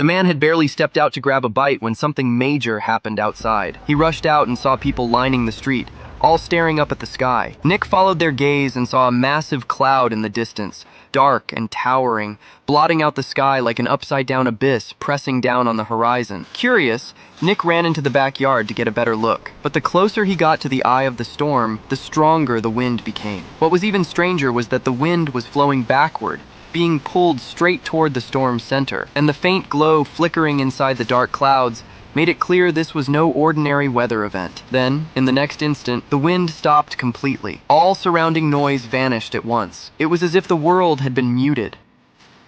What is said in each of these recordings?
The man had barely stepped out to grab a bite when something major happened outside. He rushed out and saw people lining the street, all staring up at the sky. Nick followed their gaze and saw a massive cloud in the distance, dark and towering, blotting out the sky like an upside-down abyss pressing down on the horizon. Curious, Nick ran into the backyard to get a better look. But the closer he got to the eye of the storm, the stronger the wind became. What was even stranger was that the wind was flowing backward, being pulled straight toward the storm's center, and the faint glow flickering inside the dark clouds made it clear this was no ordinary weather event. Then, in the next instant, the wind stopped completely. All surrounding noise vanished at once. It was as if the world had been muted.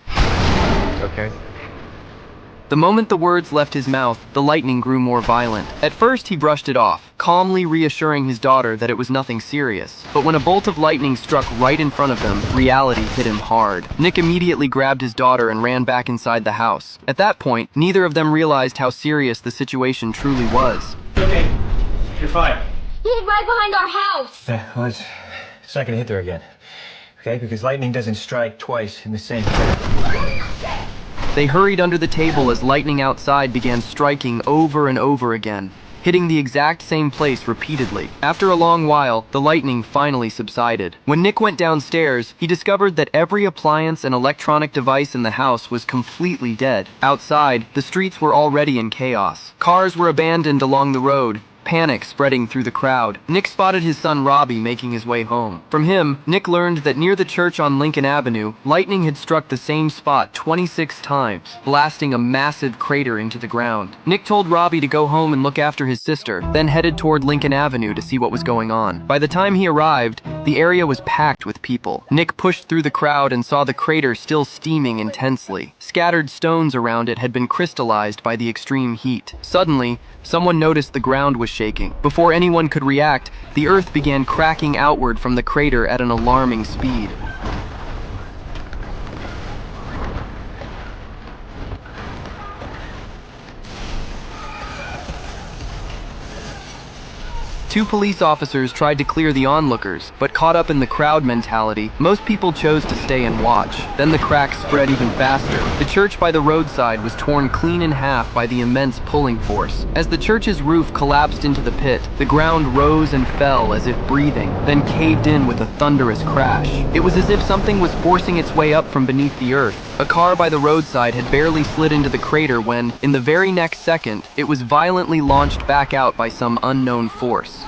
Okay. The moment the words left his mouth, the lightning grew more violent. At first, he brushed it off, calmly reassuring his daughter that it was nothing serious. But when a bolt of lightning struck right in front of them, reality hit him hard. Nick immediately grabbed his daughter and ran back inside the house. At that point, neither of them realized how serious the situation truly was. Okay, you're fine. He hid right behind our house. Yeah, well, it's not gonna hit there again. Okay, because lightning doesn't strike twice in the same place. They hurried under the table as lightning outside began striking over and over again, hitting the exact same place repeatedly. After a long while, the lightning finally subsided. When Nick went downstairs, he discovered that every appliance and electronic device in the house was completely dead. Outside, the streets were already in chaos. Cars were abandoned along the road, panic spreading through the crowd. Nick spotted his son Robbie making his way home. From him, Nick learned that near the church on Lincoln Avenue, lightning had struck the same spot 26 times, blasting a massive crater into the ground. Nick told Robbie to go home and look after his sister, then headed toward Lincoln Avenue to see what was going on. By the time he arrived, the area was packed with people. Nick pushed through the crowd and saw the crater still steaming intensely. Scattered stones around it had been crystallized by the extreme heat. Suddenly, someone noticed the ground was shaking. Before anyone could react, the earth began cracking outward from the crater at an alarming speed. Two police officers tried to clear the onlookers, but caught up in the crowd mentality, most people chose to stay and watch. Then the cracks spread even faster. The church by the roadside was torn clean in half by the immense pulling force. As the church's roof collapsed into the pit, the ground rose and fell as if breathing, then caved in with a thunderous crash. It was as if something was forcing its way up from beneath the earth. A car by the roadside had barely slid into the crater when, in the very next second, it was violently launched back out by some unknown force.